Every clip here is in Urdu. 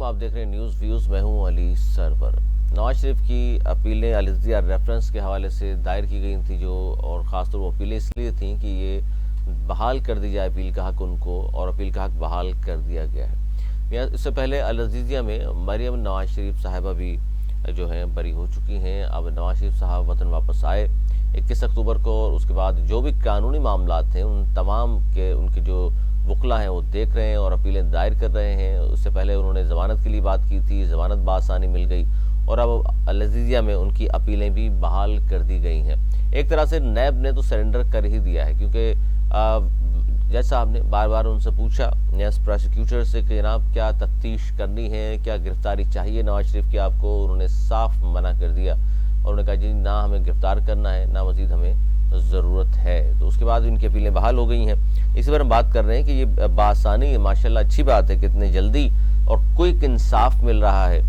آپ دیکھ رہے ہیں نیوز ویوز، میں ہوں علی سرور۔ نواز شریف کی اپیلیں الزیہ ریفرنس کے حوالے سے دائر کی گئی تھیں اور خاص طور وہ اپیلیں اس لیے تھیں کہ یہ بحال کر دی جائے اپیل کا حق ان کو، اور اپیل کا حق بحال کر دیا گیا ہے۔ اس سے پہلے الزیہ میں مریم نواز شریف صاحبہ بھی جو ہیں بری ہو چکی ہیں۔ اب نواز شریف صاحب وطن واپس آئے 21 اکتوبر کو، اور اس کے بعد جو بھی قانونی معاملات ہیں ان تمام کے ان کے جو وکلا ہیں وہ دیکھ رہے ہیں اور اپیلیں دائر کر رہے ہیں۔ اس سے پہلے انہوں نے ضمانت کے لیے بات کی تھی، ضمانت بآسانی مل گئی، اور اب الزیہ میں ان کی اپیلیں بھی بحال کر دی گئی ہیں۔ ایک طرح سے نیب نے تو سرنڈر کر ہی دیا ہے، کیونکہ جج صاحب نے بار بار ان سے پوچھا نیس پروسیکیوٹر سے کہ جناب کیا تفتیش کرنی ہے، کیا گرفتاری چاہیے نواز شریف کی آپ کو۔ انہوں نے صاف منع کر دیا اور انہوں نے کہا جی نہ ہمیں گرفتار کرنا ہے، نہ مزید ہمیں ضرورت ہے۔ تو اس کے بعد ان کی اپیلیں بحال ہو گئی ہیں۔ اسی پر ہم بات کر رہے ہیں کہ یہ بآسانی ماشاءاللہ اچھی بات ہے کہ اتنے جلدی اور کوئک انصاف مل رہا ہے،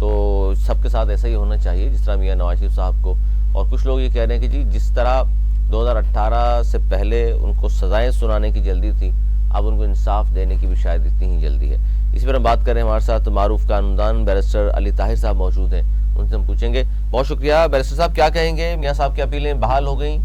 تو سب کے ساتھ ایسا ہی ہونا چاہیے جس طرح میاں نواز شریف صاحب کو۔ اور کچھ لوگ یہ کہہ رہے ہیں کہ جی جس طرح 2018 سے پہلے ان کو سزائیں سنانے کی جلدی تھی، اب ان کو انصاف دینے کی بھی شاید اتنی ہی جلدی ہے۔ اسی پر ہم بات کر رہے ہیں، ہمارے ساتھ معروف قانوندان بیرسٹر علی طاہر صاحب موجود ہیں، ان سے ہم پوچھیں گے۔ بہت شکریہ بیرسٹر صاحب، کیا کہیں گے؟ میاں صاحب کی اپیلیں بحال ہو گئیں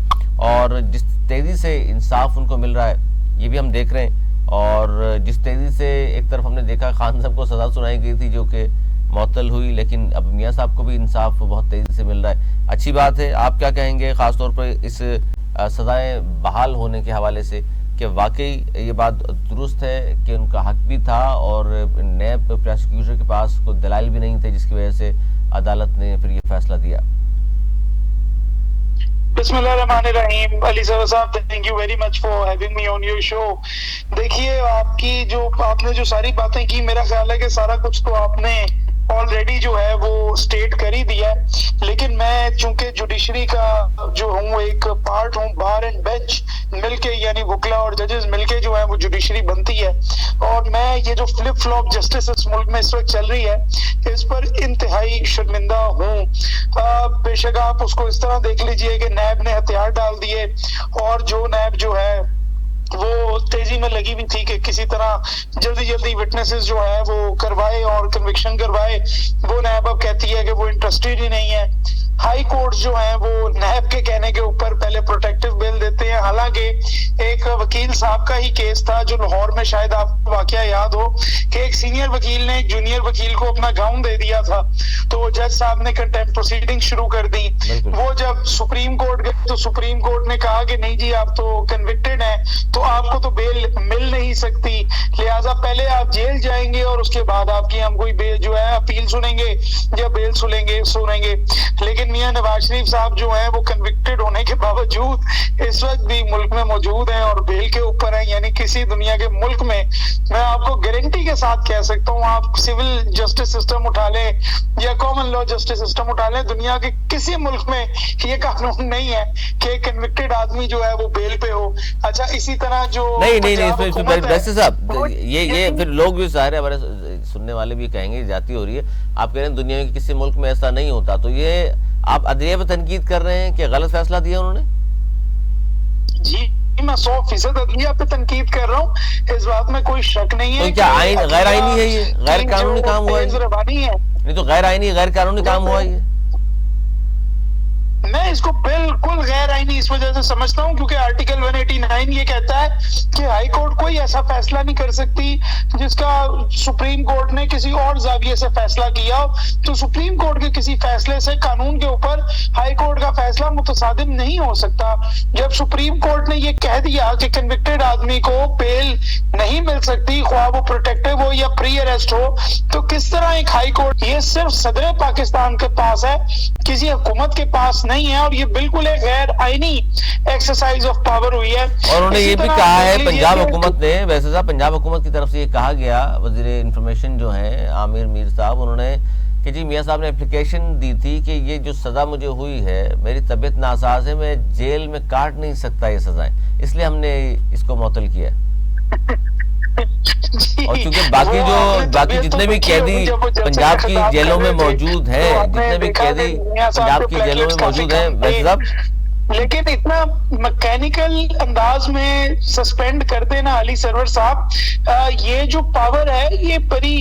اور جس تیزی سے انصاف ان کو مل رہا ہے یہ بھی ہم دیکھ رہے ہیں، اور جس تیزی سے ایک طرف ہم نے دیکھا خان صاحب کو سزا سنائی گئی تھی جو کہ معطل ہوئی، لیکن اب میاں صاحب کو بھی انصاف بہت تیزی سے مل رہا ہے، اچھی بات ہے۔ آپ کیا کہیں گے خاص طور پر اس سزائیں بحال ہونے کے حوالے سے، کہ واقعی یہ بات درست ہے کہ ان کا حق بھی تھا اور نیب پروسیکیوٹر کے پاس کوئی دلائل بھی نہیں تھے جس کی وجہ سے عدالت نے پھر یہ فیصلہ دیا؟ بسم اللہ الرحمن الرحیم۔ علی صاحب thank you very much for having me on your show. دیکھیے آپ نے جو ساری باتیں کی، میرا خیال ہے کہ سارا کچھ تو آپ نے آلریڈی جو ہے وہ سٹیٹ کر ہی دیا ہے، لیکن میں چونکہ جوڈیشری کا جو ہوں ایک پارٹ ہوں، بار اینڈ بینچ مل کے یعنی وکلا اور ججز مل کے جو ہے وہ جوڈیشری بنتی ہے، اور میں یہ جو فلپ فلاپ جسٹس اس ملک میں اس وقت چل رہی ہے اس پر انتہائی شرمندہ ہوں۔ بے شک آپ اس کو اس طرح دیکھ لیجئے کہ نیب نے ہتھیار ڈال دیے، اور جو نیب جو ہے وہ تیزی میں لگی ہوئی تھی کہ کسی طرح جلدی وٹنسز جو ہے وہ کروائے اور کنوکشن کروائے، وہ نیب اب کہتی ہے کہ وہ انٹرسٹڈ ہی نہیں ہے۔ ہائی کورٹ جو ہیں وہ نیب کے کہنے کے اوپر پہلے پروٹیکٹیو بیل دیتے ہیں، حالانکہ ایک وکیل صاحب کا ہی کیس تھا جو لاہور میں، شاید آپ کو واقعہ یاد ہو کہ ایک سینئر وکیل نے ایک جونیئر وکیل کو اپنا گاؤن دے دیا تھا، تو جج صاحب نے کنٹیمپٹ پروسیڈنگ شروع کر دی۔ وہ جب سپریم کورٹ گئے تو سپریم کورٹ نے کہا کہ نہیں جی آپ تو کنوکٹڈ ہیں، تو آپ کو تو بیل مل نہیں سکتی، لہٰذا پہلے آپ جیل جائیں گے اور اس کے بعد آپ کی ہم کوئی بیل جو ہے اپیل سنیں گے یا بیل سنیں گے۔ لیکن میاں نواز شریف صاحب جو ہیں وہ کنوکٹڈ ہونے کے باوجود اس وقت بھی ملک میں موجود ہیں اور بیل کے اوپر ہیں، یعنی کسی دنیا کے ملک میں میں آپ کو گارنٹی کے ساتھ کہہ سکتا ہوں، آپ سول جسٹس سسٹم اٹھا لیں یا کامن لا جسٹس سسٹم اٹھا لیں، دنیا کے کسی ملک میں یہ قانون نہیں ہے کہ کنوکٹڈ آدمی جو ہے وہ بیل پہ ہو۔ اچھا اسی طرح جو بیرسٹر صاحب یہ پھر لوگ بھی ظاہر ہے ہمارے سننے والے بھی کہیں گے جاتی ہو رہی ہے، آپ کہہ رہے ہیں دنیا کے کسی ملک میں ایسا نہیں ہوتا، تو یہ آپ عدلیہ پہ تنقید کر رہے ہیں کہ غلط فیصلہ دیا انہوں نے؟ جی میں 100% عدلیہ پہ تنقید کر رہا ہوں، اس بات میں کوئی شک نہیں ہے۔ تو کیا غیر آئینی ہے، یہ غیر قانونی کام ہوا ہے؟ نہیں تو غیر آئینی غیر قانونی کام ہوا ہے؟ میں اس کو بالکل غیر آئینی اس وجہ سے سمجھتا ہوں کیونکہ آرٹیکل 189 یہ کہتا ہے کہ ہائی کورٹ کوئی ایسا فیصلہ نہیں کر سکتی جس کا سپریم کورٹ نے کسی اور زاویے سے فیصلہ کیا ہو، تو سپریم کورٹ کے کسی فیصلے سے قانون کے اوپر ہائی کورٹ کا فیصلہ متصادم نہیں ہو سکتا۔ جب سپریم کورٹ نے یہ کہہ دیا کہ کنوکٹڈ آدمی کو بیل نہیں مل سکتی، خواہ وہ پروٹیکٹیو ہو یا پری اریسٹ ہو، تو کس طرح ایک ہائی کورٹ، یہ صرف صدر پاکستان کے پاس ہے، کسی حکومت کے پاس نہیں ہے، اور یہ بالکل ایک غیر آئینی ایکسرسائز آف پاور ہوئی ہے۔ اور انہوں نے یہ بھی کہا ہے پنجاب حکومت نے، ویسے صاحب پنجاب حکومت کی طرف سے یہ کہا گیا، وزیر انفارمیشن جو ہیں عامر میر صاحب، انہوں نے کہ جی میاں صاحب نے اپلیکیشن دی تھی کہ یہ جو سزا مجھے ہوئی ہے، میری طبیعت ناساز ہے، میں جیل میں کاٹ نہیں سکتا یہ سزائیں، اس لیے ہم نے اس کو معطل کیا۔ اور چونکہ باقی جتنے بھی قیدی پنجاب کی جیلوں میں موجود ہیں، جتنے بھی قیدی پنجاب کی جیلوں میں موجود ہیں، ویسے صاحب لیکن اتنا مکینیکل انداز میں سسپینڈ کر دینا علی سرور صاحب، یہ جو پاور ہے یہ بڑی،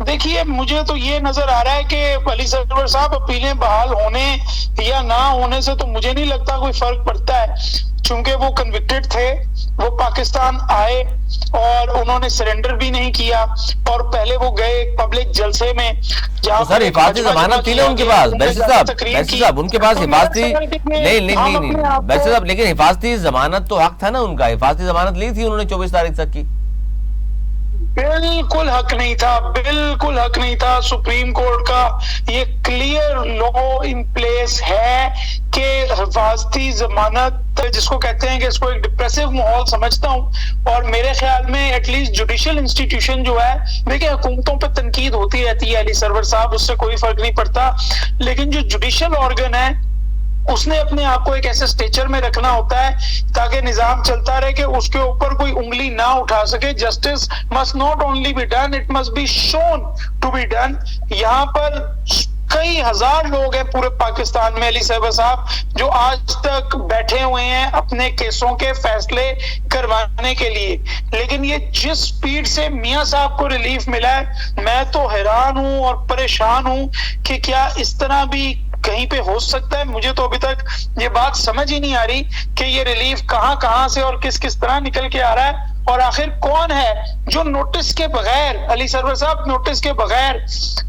دیکھیے مجھے تو یہ نظر آ رہا ہے کہ علی سرور صاحب اپیلیں بحال ہونے یا نہ ہونے سے تو مجھے نہیں لگتا کوئی فرق پڑتا ہے، چونکہ وہ کنوکٹڈ تھے، وہ پاکستان آئے اور انہوں نے سرنڈر بھی نہیں کیا، اور پہلے وہ گئے ایک پبلک جلسے میں جہاں تو سر حفاظتی ضمانت تھی نا ان کے پاس، بیرسٹر صاحب ان کے پاس حفاظتی نہیں بیرسٹر صاحب، لیکن حفاظتی ضمانت تو حق تھا نا ان کا، حفاظتی ضمانت لی تھی انہوں نے 24 تاریخ تک کی. بالکل حق نہیں تھا، بالکل حق نہیں تھا. سپریم کورٹ کا یہ کلیئر لا ان پلیس ہے کہ حفاظتی ضمانت جس کو کہتے ہیں کہ اس کو ایک ڈپریسو ماحول سمجھتا ہوں، اور میرے خیال میں ایٹ لیسٹ جوڈیشل انسٹیٹیوشن جو ہے، دیکھیں حکومتوں پہ تنقید ہوتی رہتی ہے علی سرور صاحب، اس سے کوئی فرق نہیں پڑتا، لیکن جو جوڈیشل آرگن ہے اس نے اپنے آپ کو ایک ایسے سٹیچر میں رکھنا ہوتا ہے تاکہ نظام چلتا رہے کہ اس کے اوپر کوئی انگلی نہ اٹھا سکے. Justice must not only be done, it must be shown to be done. یہاں پر کئی ہزار لوگ ہیں پورے پاکستان میں علی صاحب جو آج تک بیٹھے ہوئے ہیں اپنے کیسوں کے فیصلے کروانے کے لیے، لیکن یہ جس سپیڈ سے میاں صاحب کو ریلیف ملا ہے میں تو حیران ہوں اور پریشان ہوں کہ کیا اس طرح بھی کہیں پہ ہو سکتا ہے. مجھے تو ابھی تک یہ بات سمجھ ہی نہیں آ رہی کہ یہ ریلیف کہاں کہاں سے اور کس کس طرح نکل کے آ رہا ہے، اور آخر کون ہے جو نوٹس کے بغیر، علی سرور صاحب نوٹس کے بغیر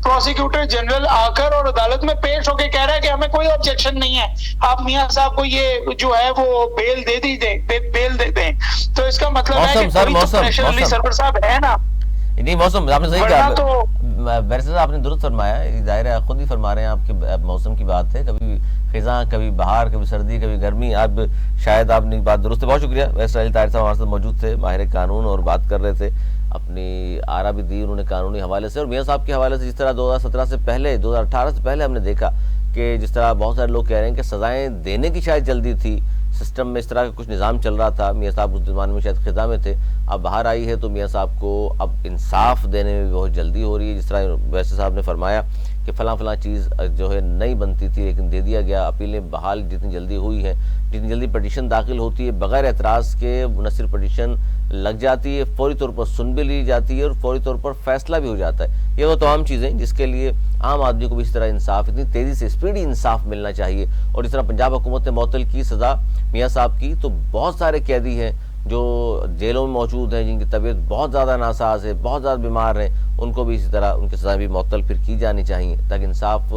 پروسیکیوٹر جنرل آ کر اور عدالت میں پیش ہو کے کہہ رہا ہے کہ ہمیں کوئی آبجیکشن نہیں ہے، آپ میاں صاحب کو یہ جو ہے وہ بیل دے دیجئے، بیل دے دیں. تو اس کا مطلب ہے کہ کوئی تو پریشر علی سرور صاحب ہے نا. نہیں موسم آپ نے صحیح کہا، بیرسٹر صاحب آپ نے درست فرمایا، ظاہر ہے خود ہی فرما رہے ہیں، آپ کے موسم کی بات ہے، کبھی خزاں، کبھی بہار، کبھی سردی، کبھی گرمی. اب شاید آپ نے بات درست ہے، بہت شکریہ. بیرسٹر علی طاہر صاحب ہمارے ساتھ موجود تھے، ماہر قانون، اور بات کر رہے تھے، اپنی آرا بھی دی انہوں نے قانونی حوالے سے، اور میاں صاحب کے حوالے سے جس طرح 2017 سے پہلے 2018 سے پہلے ہم نے دیکھا کہ جس طرح بہت سارے لوگ کہہ رہے ہیں کہ سزائیں دینے کی شاید جلدی تھی، سسٹم میں اس طرح کا کچھ نظام چل رہا تھا، میاں صاحب اس زمانے میں شاید خزاں میں تھے، اب باہر آئی ہے تو میاں صاحب کو اب انصاف دینے میں بہت جلدی ہو رہی ہے. جس طرح بیرسٹر صاحب نے فرمایا کہ فلاں چیز جو ہے نہیں بنتی تھی لیکن دے دیا گیا، اپیلیں بحال جتنی جلدی ہوئی ہیں، جتنی جلدی پٹیشن داخل ہوتی ہے بغیر اعتراض کے، نہ صرف پٹیشن لگ جاتی ہے، فوری طور پر سن بھی لی جاتی ہے اور فوری طور پر فیصلہ بھی ہو جاتا ہے. یہ وہ تمام چیزیں جس کے لیے عام آدمی کو بھی اس طرح انصاف، اتنی تیزی سے اسپیڈی انصاف ملنا چاہیے. اور اس طرح پنجاب حکومت نے معطل کی سزا میاں صاحب کی، تو بہت سارے قیدی ہیں جو جیلوں میں موجود ہیں، جن کی طبیعت بہت زیادہ ناساز ہے، بہت زیادہ بیمار ہیں، ان کو بھی اسی طرح ان کی سزائیں بھی معطل پھر کی جانی چاہیے تاکہ انصاف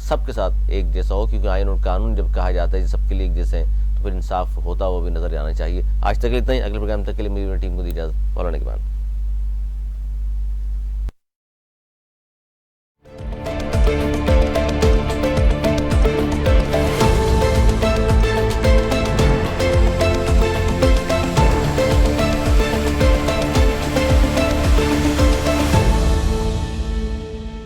سب کے ساتھ ایک جیسا ہو. کیونکہ آئین اور قانون جب کہا جاتا ہے کہ سب کے لیے ایک جیسے ہیں تو پھر انصاف ہوتا وہ بھی نظر آنا چاہیے. آج تک اتنا ہی، اگلے پروگرام تک کے لیے میری ٹیم کو دی اجازت. مولانا کے بعد